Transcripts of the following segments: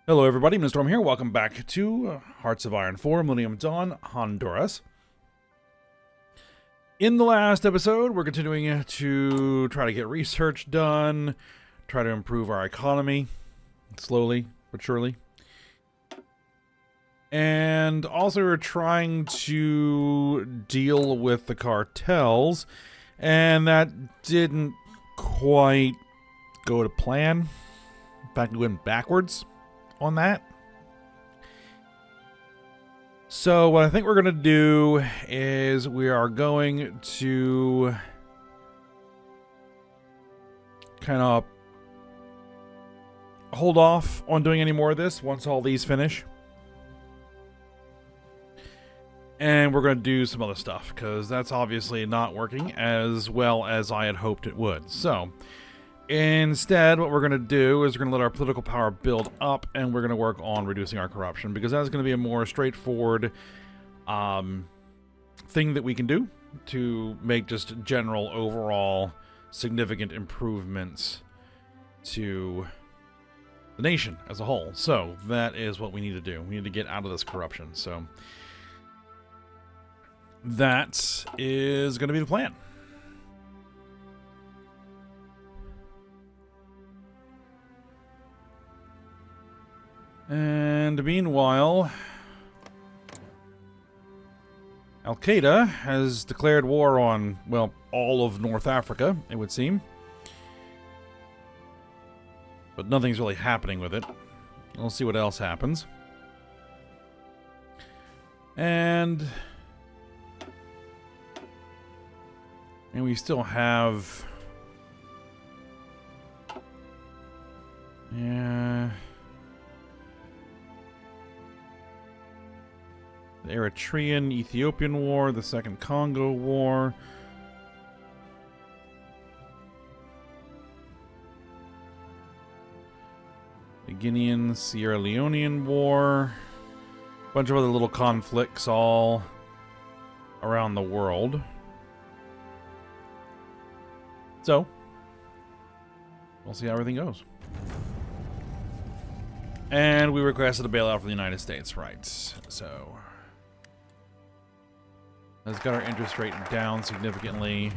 Hello everybody, Mr. Storm here. Welcome back to Hearts of Iron 4, Millennium Dawn, Honduras. In the last episode, we're continuing to try to get research done, try to improve our economy, slowly but surely. And also we're trying to deal with the cartels, and that didn't quite go to plan. In fact, we went backwards on that. So what I think we're going to do is we are going to kind of hold off on doing any more of this once all these finish. And we're going to do some other stuff because that's obviously not working as well as I had hoped it would. So instead, what we're going to do is we're going to let our political power build up, and we're going to work on reducing our corruption, because that's going to be a more straightforward thing that we can do to make just general overall significant improvements to the nation as a whole. So that is what we need to do. We need to get out of this corruption. So that is going to be the plan. And meanwhile, Al-Qaeda has declared war on, well, all of North Africa, it would seem. But nothing's really happening with it. We'll see what else happens. And we still have... Yeah... the Eritrean-Ethiopian War, the Second Congo War. The Guinean-Sierra Leonean War. A bunch of other little conflicts all around the world. So, we'll see how everything goes. And we requested a bailout from the United States, right? So that's got our interest rate down significantly.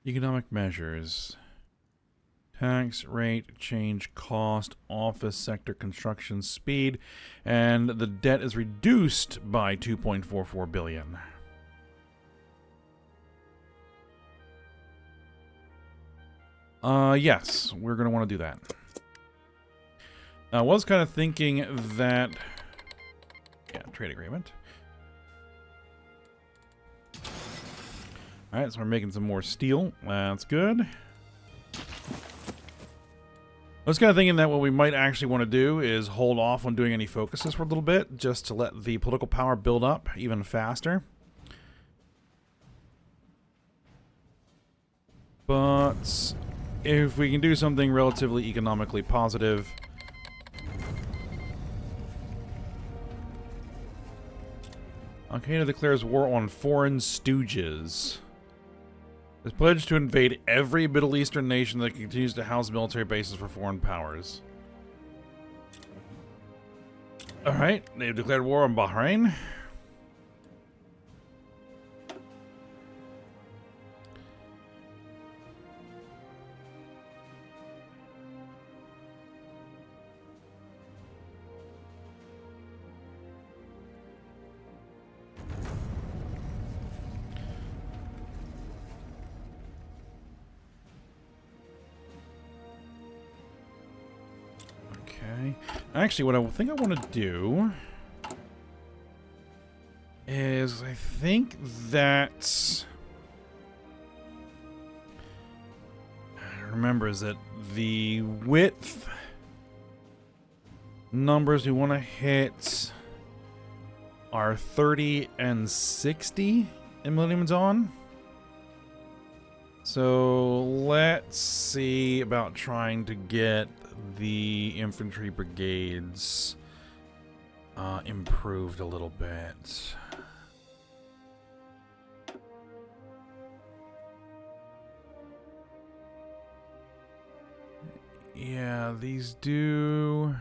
Economic measures. Tax rate, change cost, office sector construction speed, and the debt is reduced by 2.44 billion. Yes, we're going to want to do that. I was kind of thinking that... Yeah, trade agreement. Alright, so we're making some more steel. That's good. I was kind of thinking that what we might actually want to do is hold off on doing any focuses for a little bit, just to let the political power build up even faster. But if we can do something relatively economically positive... Al-Qaeda declares war on foreign stooges. Is pledged to invade every Middle Eastern nation that continues to house military bases for foreign powers. Alright, they've declared war on Bahrain. Actually, what I think I want to do is I think that... remember, is that the width numbers we want to hit are 30 and 60 in Millennium Dawn. So let's see about trying to get the infantry brigades improved a little bit. Yeah, these do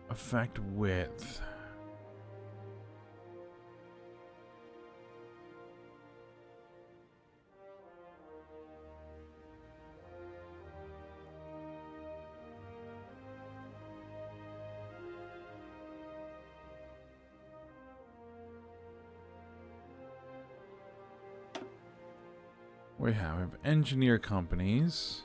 affect width. We have engineer companies.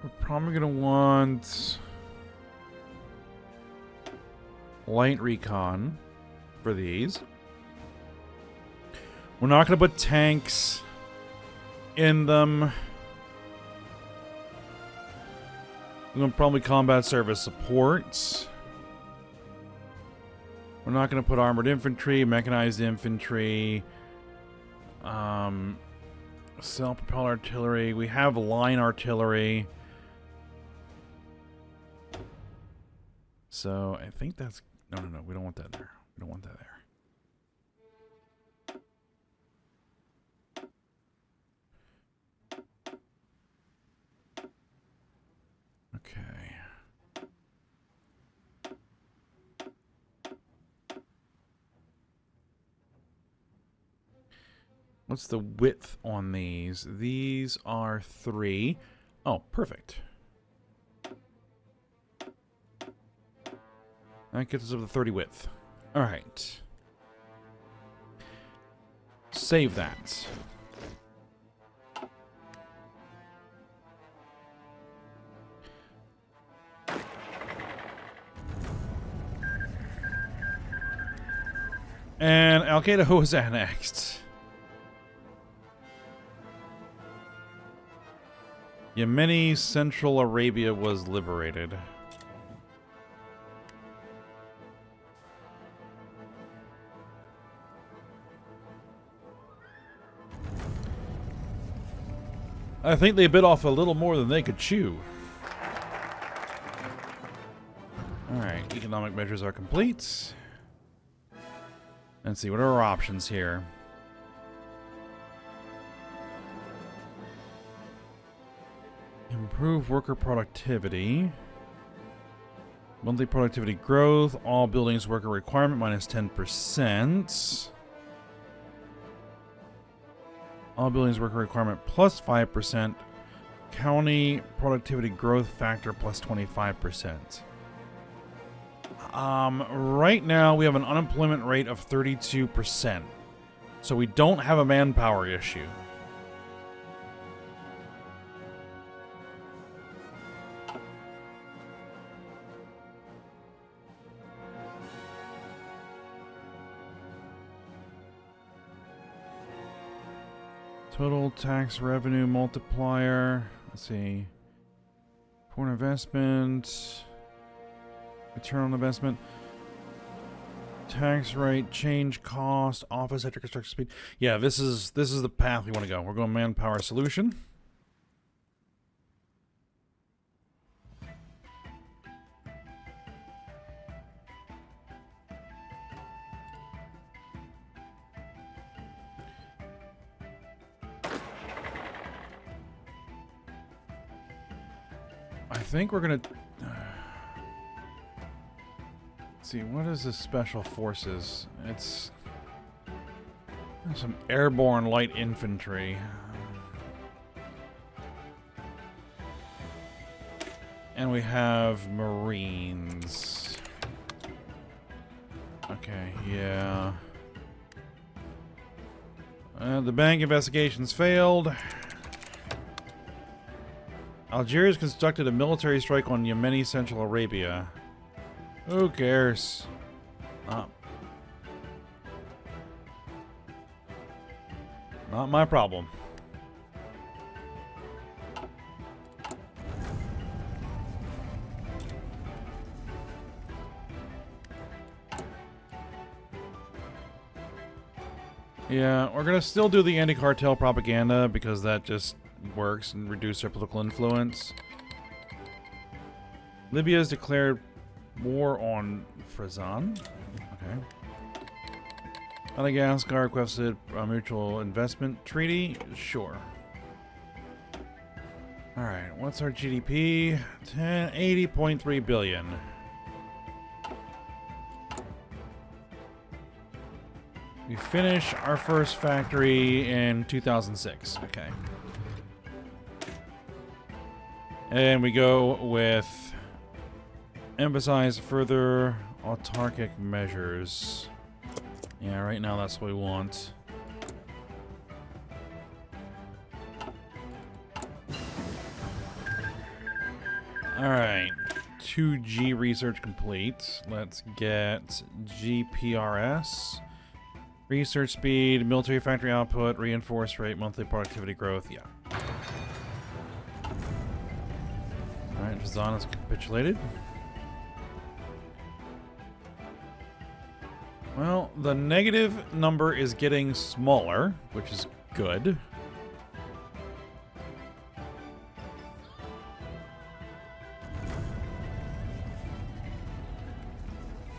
We're probably going to want light recon for these. We're not going to put tanks in them. We're going to probably combat service supports. We're not going to put armored infantry, mechanized infantry, self-propelled artillery. We have line artillery. So I think that's... No. We don't want that there. We don't want that there. Okay. What's the width on these? These are 3. Oh, perfect. That gets us up to 30 width. Alright. Save that. And Al-Qaeda was annexed. Yemeni Central Arabia was liberated. I think they bit off a little more than they could chew. Alright, economic measures are complete. Let's see, what are our options here? Improve worker productivity. Monthly productivity growth. All buildings worker requirement minus 10%. All buildings worker requirement plus 5%. County productivity growth factor plus 25%. Right now we have an unemployment rate of 32%. So we don't have a manpower issue. Total tax revenue multiplier. Let's see. Foreign investment. Return on investment. Tax rate, change cost, office after construction speed. Yeah, this is the path we want to go. We're going manpower solution. I think we're gonna see, what is this special forces? It's some airborne light infantry. And we have Marines. Okay, yeah. The bank investigations failed. Algeria's constructed a military strike on Yemeni Central Arabia. Who cares? Not my problem. Yeah, we're gonna still do the anti-cartel propaganda because that just works and reduces their political influence. Libya has declared war on Frazan. Okay. Madagascar requested a mutual investment treaty. Sure. All right. What's our GDP? 80.3 billion. We finish our first factory in 2006. Okay. And we go with emphasize further autarkic measures. Yeah, right now that's what we want. Alright. 2G research complete. Let's get GPRS. Research speed, military factory output, reinforced rate, monthly productivity growth. Yeah. Alright, Fazan has capitulated. Well, the negative number is getting smaller, which is good.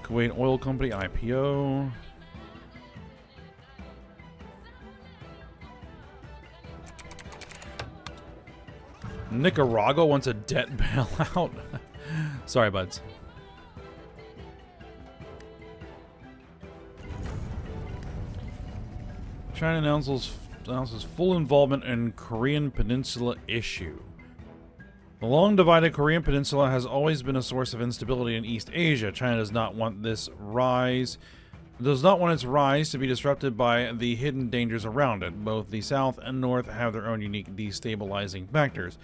Kuwait Oil Company IPO. Nicaragua wants a debt bailout. Sorry, buds. China announces full involvement in Korean Peninsula issue. The long-divided Korean Peninsula has always been a source of instability in East Asia. China does not want its rise to be disrupted by the hidden dangers around it. Both the South and North have their own unique destabilizing factors.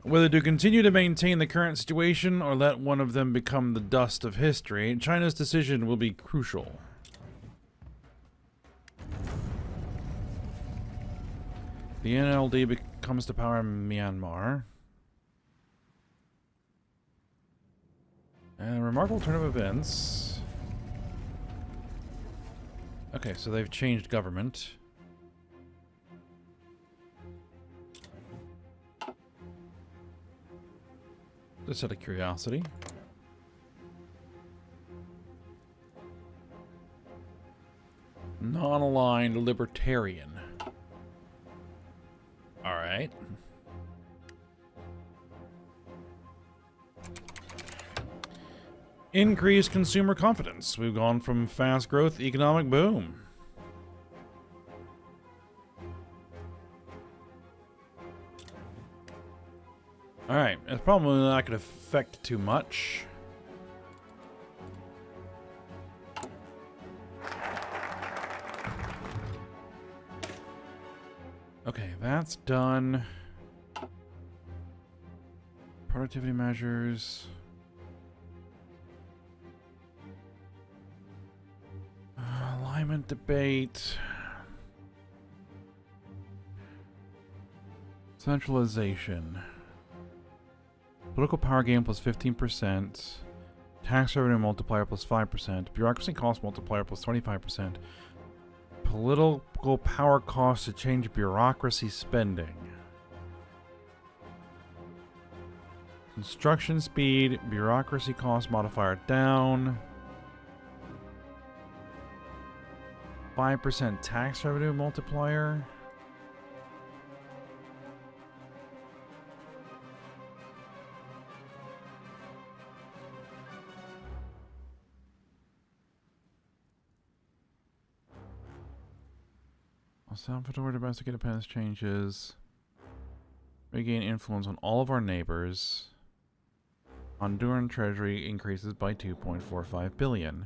Whether to continue to maintain the current situation or let one of them become the dust of history, China's decision will be crucial. The NLD comes to power in Myanmar. And a remarkable turn of events. Okay, so they've changed government. Just out of curiosity. Non-aligned libertarian. Alright. Increased consumer confidence. We've gone from fast growth, economic boom. Alright, it's probably not going to affect too much. Okay, that's done. Productivity measures. Alignment debate. Centralization. Political power gain plus 15%. Tax revenue multiplier plus 5%. Bureaucracy cost multiplier plus 25%. Political power cost to change bureaucracy spending. Construction speed, bureaucracy cost modifier down. 5% tax revenue multiplier. Salvador domestic independence changes. Regain influence on all of our neighbors. Honduran treasury increases by 2.45 billion.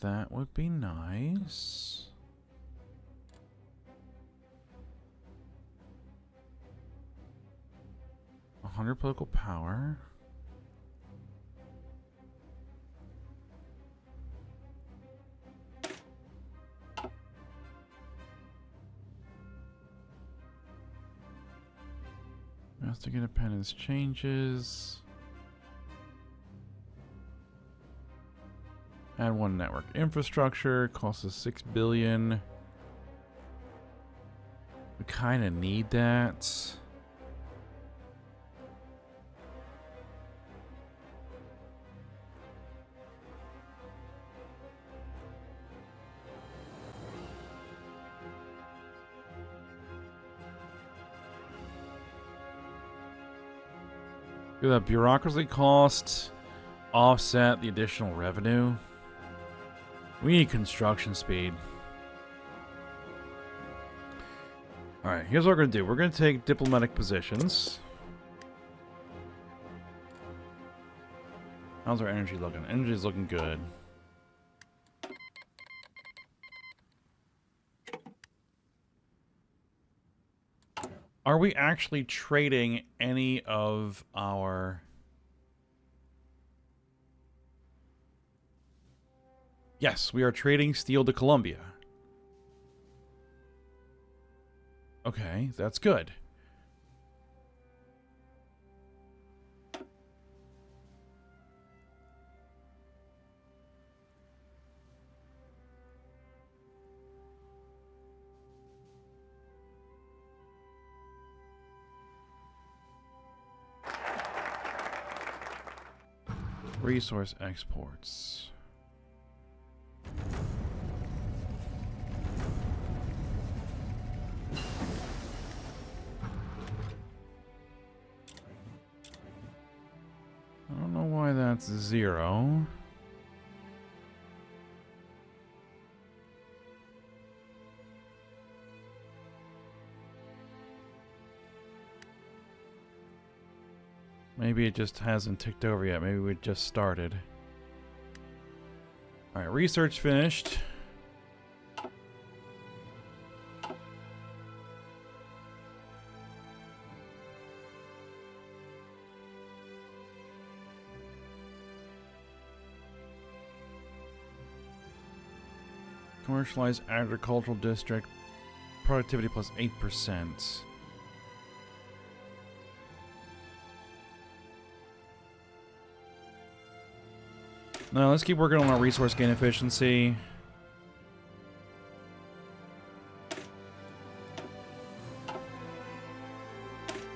That would be nice. 100 political power. Domestic independence changes. Add one network infrastructure. Costs us $6 billion. We kind of need that. Do that bureaucracy cost offset the additional revenue? We need construction speed. Alright, here's what we're going to do. We're going to take diplomatic positions. How's our energy looking? Energy's looking good. Are we actually trading any of our... Yes, we are trading steel to Colombia. Okay, that's good. Resource exports. I don't know why that's 0. Maybe it just hasn't ticked over yet. Maybe we just started. Alright, research finished. Commercialized agricultural district. Productivity plus 8%. No, let's keep working on our resource gain efficiency.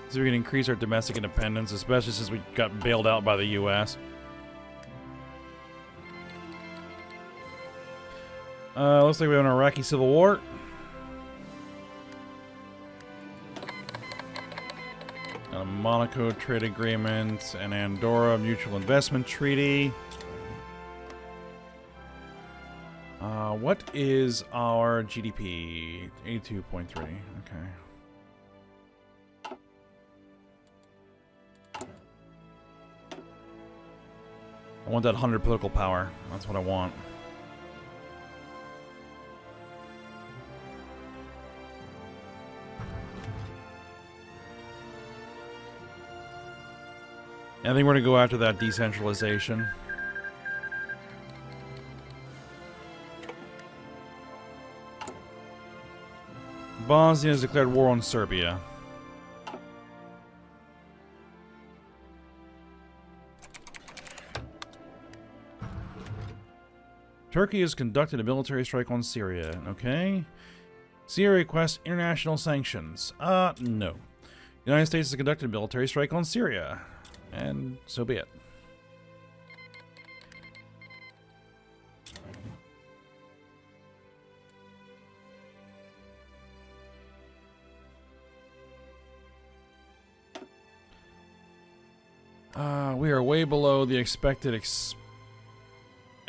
So we can increase our domestic independence, especially since we got bailed out by the U.S. Looks like we have an Iraqi civil war. A Monaco trade agreement, an Andorra mutual investment treaty. What is our GDP? 82.3. Okay. I want that 100 political power. That's what I want. I think we're going to go after that decentralization. Bosnia has declared war on Serbia. Turkey has conducted a military strike on Syria. Okay. Syria requests international sanctions. No. The United States has conducted a military strike on Syria. And so be it. We are way below the expected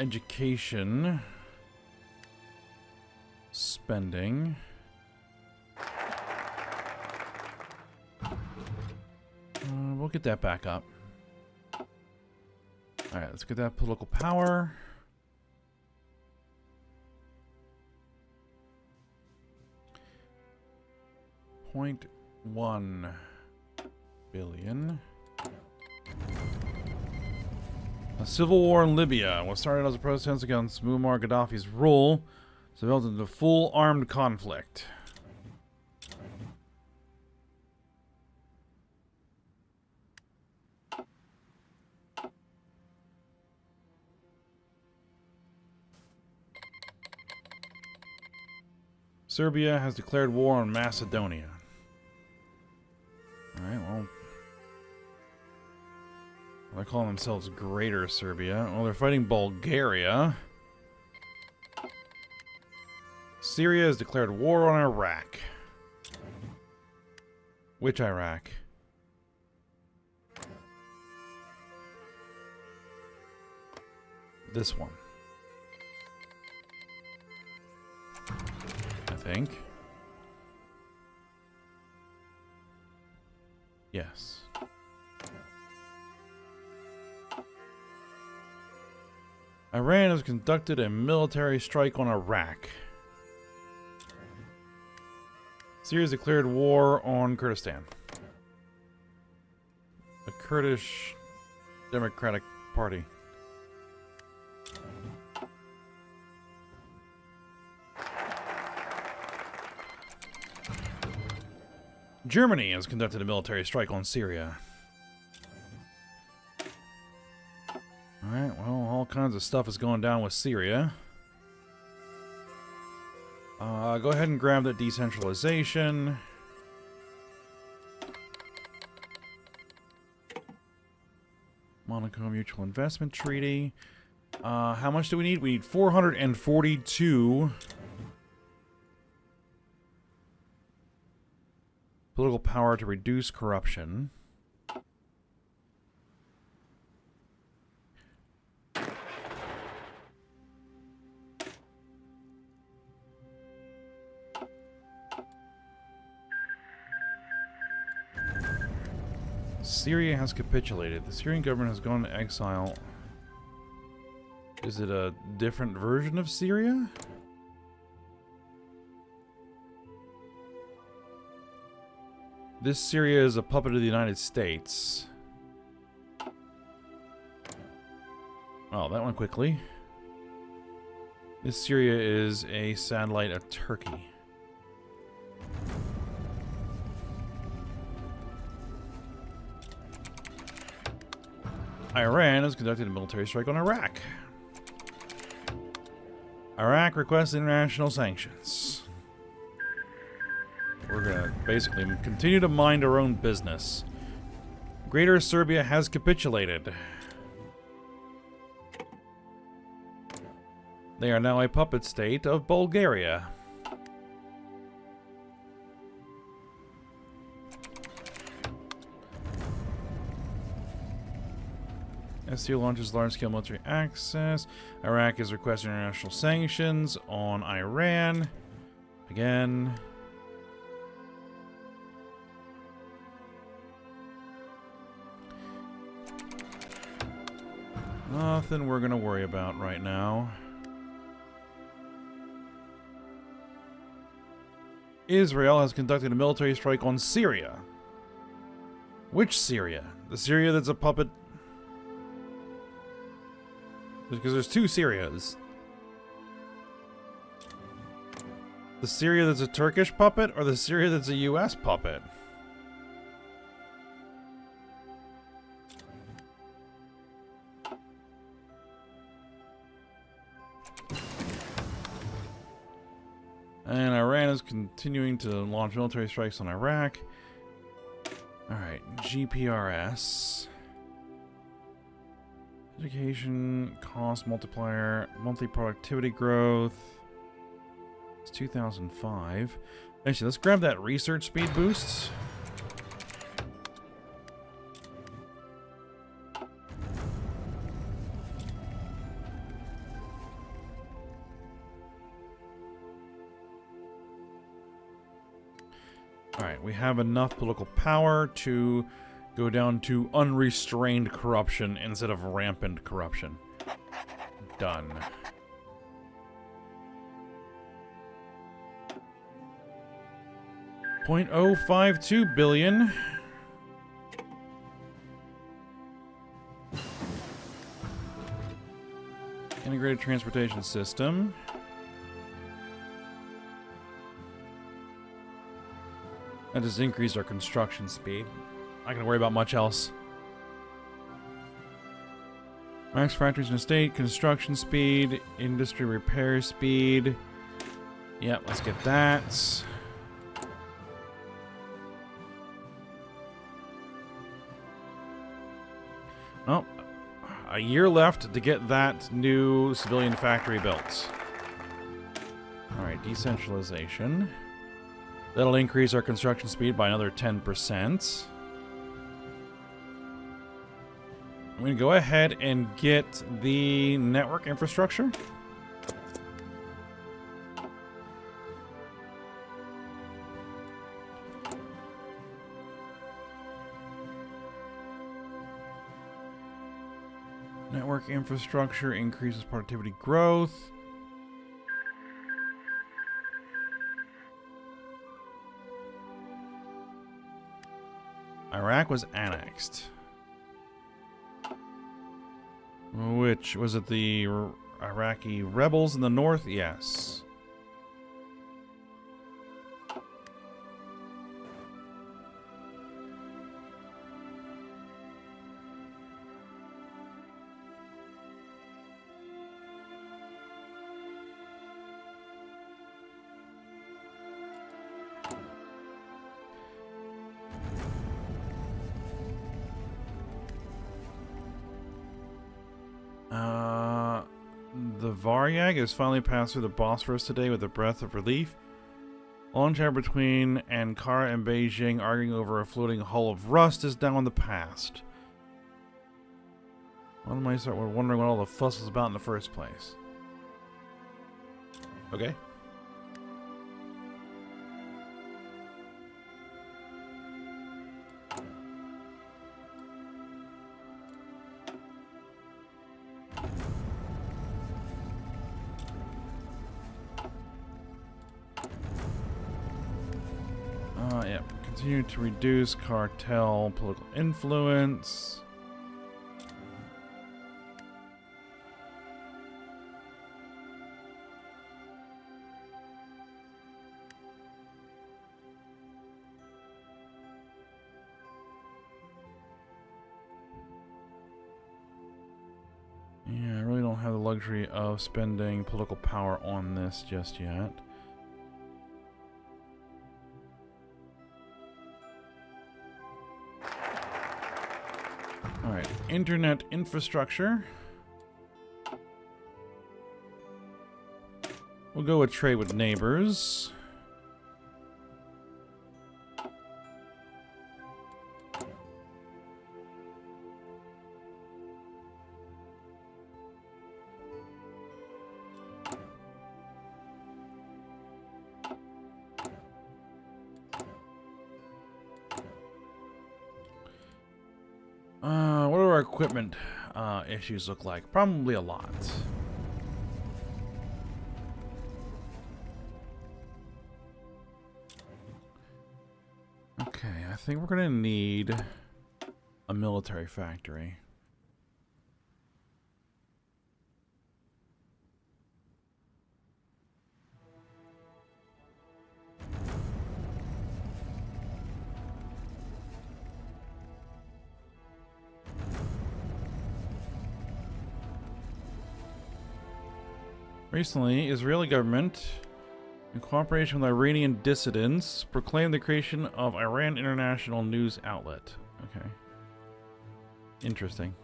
education spending. We'll get that back up. Alright, let's get that political power. $0.1 billion. A civil war in Libya was started as a protest against Muammar Gaddafi's rule, so developed into full armed conflict. Serbia has declared war on Macedonia. Alright, well, they're calling themselves Greater Serbia. Well, they're fighting Bulgaria. Syria has declared war on Iraq. Which Iraq? This one. I think. Yes. Iran has conducted a military strike on Iraq. Syria has declared war on Kurdistan. The Kurdish Democratic Party. Germany has conducted a military strike on Syria. Alright, well, all kinds of stuff is going down with Syria. Go ahead and grab that decentralization. Monaco Mutual Investment Treaty. How much do we need? We need 442 political power to reduce corruption. Syria has capitulated. The Syrian government has gone into exile. Is it a different version of Syria? This Syria is a puppet of the United States. Oh, that went quickly. This Syria is a satellite of Turkey. Iran has conducted a military strike on Iraq. Iraq requests international sanctions. We're gonna basically continue to mind our own business. Greater Serbia has capitulated. They are now a puppet state of Bulgaria. SCO launches large-scale military access. Iraq is requesting international sanctions on Iran. Again. Nothing we're gonna worry about right now. Israel has conducted a military strike on Syria. Which Syria? The Syria that's a puppet? Because there's two Syrias. The Syria that's a Turkish puppet, or the Syria that's a US puppet? And Iran is continuing to launch military strikes on Iraq. Alright, GPRS. Education, cost multiplier, monthly productivity growth. It's 2005. Actually, let's grab that research speed boost. Alright, we have enough political power to go down to unrestrained corruption instead of rampant corruption. Done. $0.052 billion. Integrated transportation system. That just increased our construction speed. Not gonna worry about much else. Max factories and estate, construction speed, industry repair speed. Yep, let's get that. Oh, a year left to get that new civilian factory built. Alright, decentralization. That'll increase our construction speed by another 10%. I'm going to go ahead and get the network infrastructure. Network infrastructure increases productivity growth. Iraq was annexed. Which, was it the Iraqi rebels in the north? Yes. The Varyag has finally passed through the Bosphorus today with a breath of relief. Long chat between Ankara and Beijing arguing over a floating hull of rust is now in the past. One might start wondering what all the fuss was about in the first place. Okay. Yeah. Continue to reduce cartel political influence. Yeah, I really don't have the luxury of spending political power on this just yet. Alright, internet infrastructure. We'll go with trade with neighbors. What do our equipment issues look like? Probably a lot. Okay, I think we're gonna need a military factory. Recently, Israeli government, in cooperation with Iranian dissidents, proclaimed the creation of Iran International News Outlet. Okay. Interesting.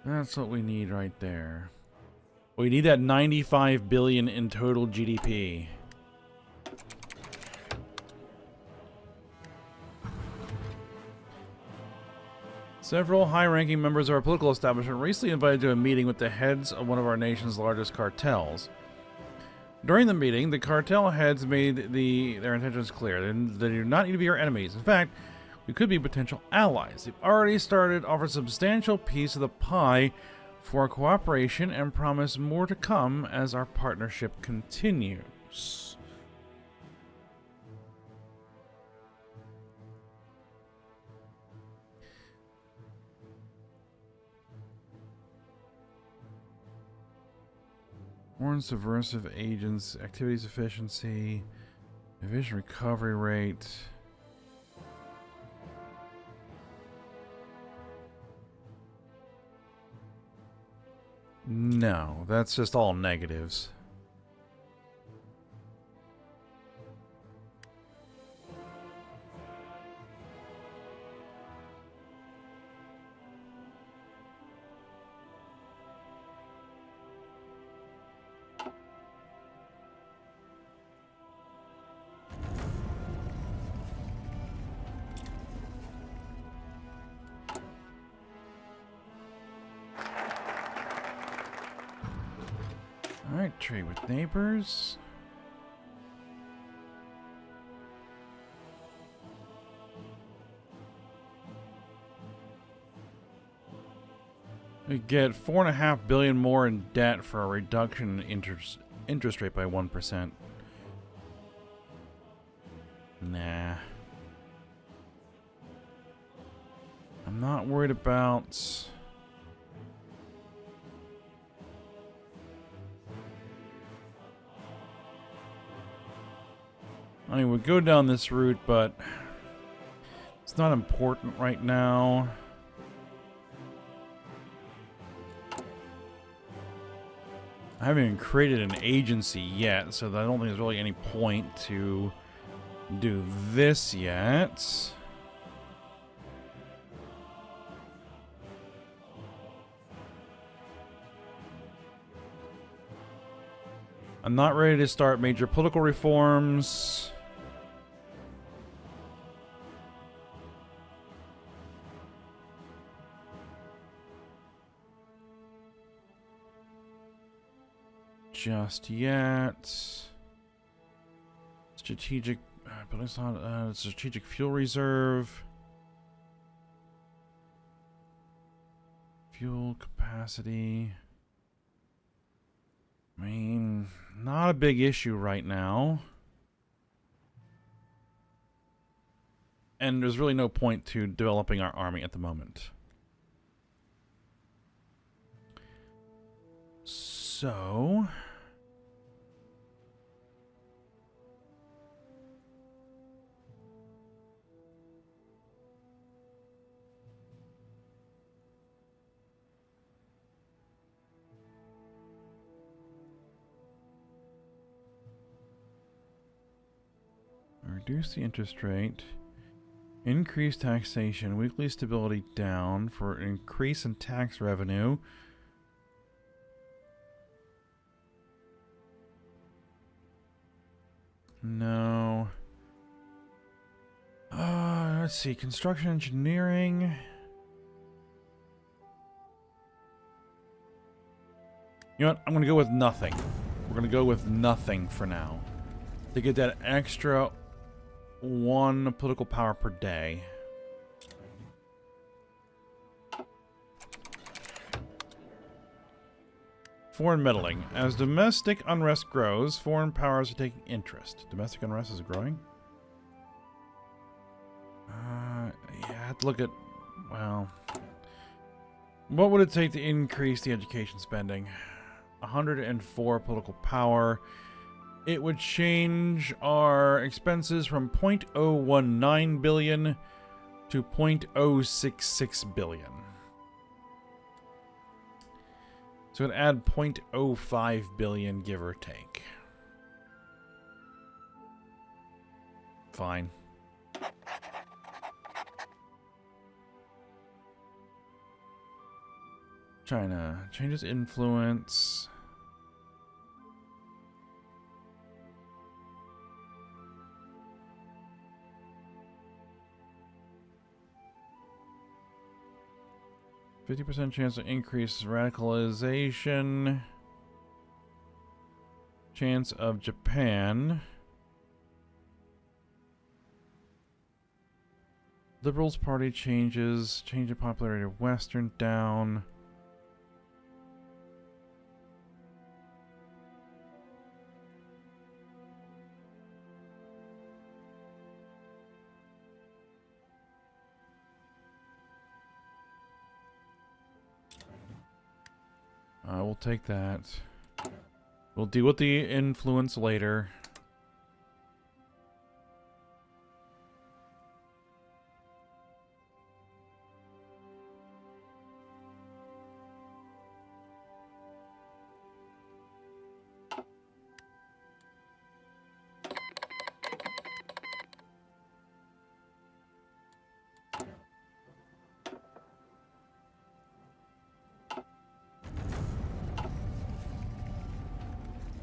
That's what we need right there. We need that 95 billion in total GDP. Several high-ranking members of our political establishment recently invited to a meeting with the heads of one of our nation's largest cartels. During the meeting, the cartel heads made their intentions clear. They do not need to be our enemies. In fact, we could be potential allies. They've already started to offer a substantial piece of the pie for cooperation and promise more to come as our partnership continues. Foreign subversive agents, activities efficiency, division recovery rate. No, that's just all negatives. Alright, trade with neighbors. We get 4.5 billion more in debt for a reduction in interest rate by 1%. Nah. I'm not worried about... I mean, we'd go down this route, but it's not important right now. I haven't even created an agency yet, so I don't think there's really any point to do this yet. I'm not ready to start major political reforms. Just yet. Strategic, but it's not strategic fuel reserve. Fuel capacity. I mean, not a big issue right now. And there's really no point to developing our army at the moment. So... reduce the interest rate, increase taxation, weekly stability down for increase in tax revenue. No. Let's see, construction engineering. You know what? I'm going to go with nothing. We're going to go with nothing for now. To get that extra 1 political power per day. Foreign meddling. As domestic unrest grows, foreign powers are taking interest. Domestic unrest is growing? Yeah, I have to look at... Well... What would it take to increase the education spending? 104 political power. It would change our expenses from 0.019 billion to 0.066 billion. So it'd add 0.05 billion, give or take. Fine. China changes influence. %50 chance to increase radicalization. Chance of Japan. Liberals Party changes. Change in popularity of Western down. We'll take that. We'll deal with the influence later.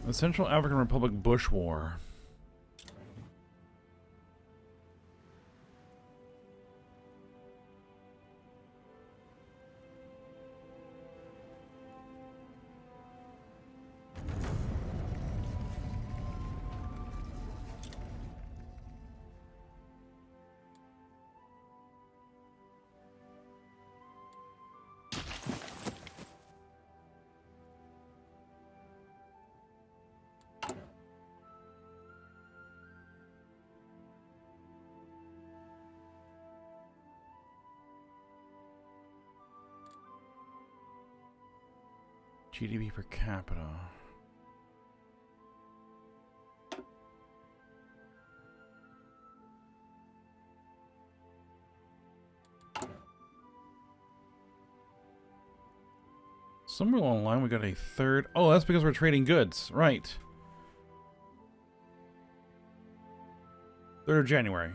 The Central African Republic Bush War. GDP per capita. Somewhere along the line we got a third. Oh, that's because we're trading goods. Right. 3rd of January.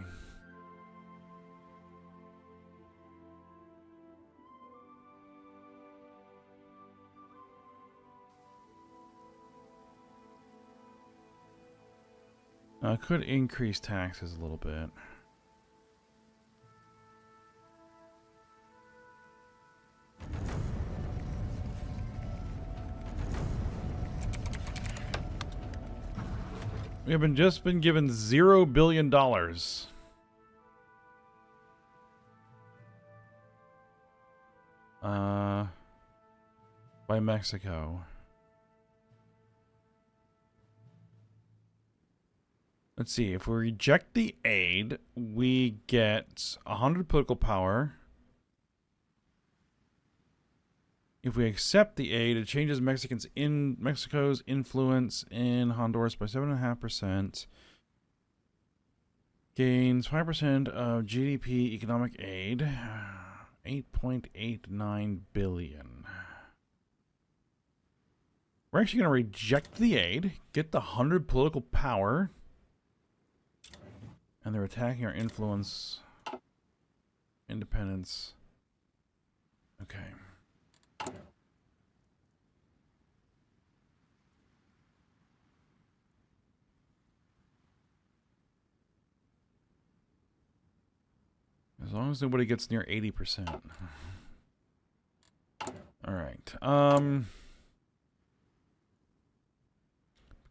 Could increase taxes a little bit. We have just been given $0 billion. By Mexico. Let's see, if we reject the aid, we get 100 political power. If we accept the aid, it changes Mexico's influence in Honduras by 7.5%. Gains 5% of GDP economic aid, 8.89 billion. We're actually going to reject the aid, get the 100 political power. And they're attacking our influence. Independence. Okay. As long as nobody gets near 80%. Alright.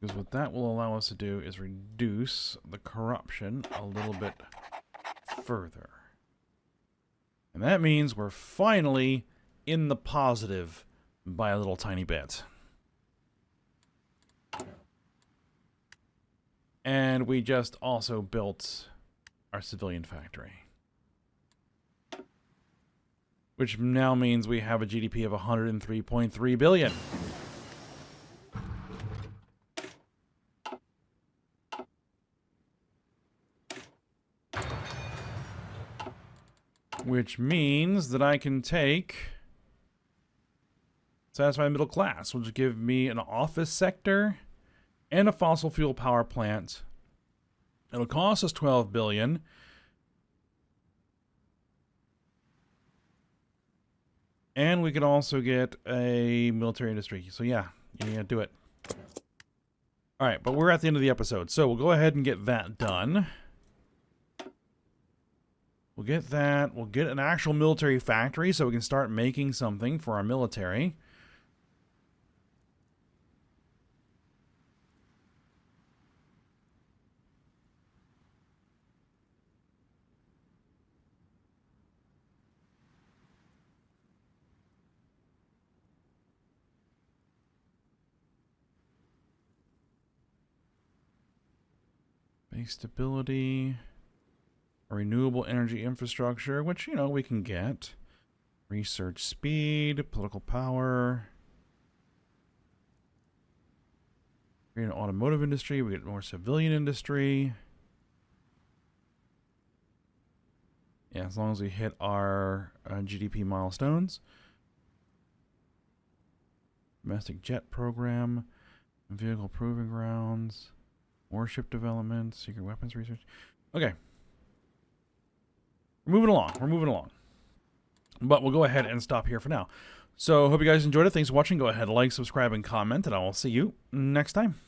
Because what that will allow us to do is reduce the corruption a little bit further. And that means we're finally in the positive by a little tiny bit. And we just also built our civilian factory. Which now means we have a GDP of 103.3 billion. Which means that I can satisfy the middle class, which will give me an office sector and a fossil fuel power plant. It'll cost us 12 billion. And we can also get a military industry. So yeah, do it. All right, but we're at the end of the episode, so we'll go ahead and get that done. We'll get that. We'll get an actual military factory so we can start making something for our military. Base stability. Renewable energy infrastructure, which, we can get. Research speed, political power. Create an automotive industry. We get more civilian industry. Yeah, as long as we hit our GDP milestones. Domestic jet program. Vehicle proving grounds. Warship development. Secret weapons research. Okay. We're moving along. We're moving along. But we'll go ahead and stop here for now. So, hope you guys enjoyed it. Thanks for watching. Go ahead, like, subscribe, and comment, and I will see you next time.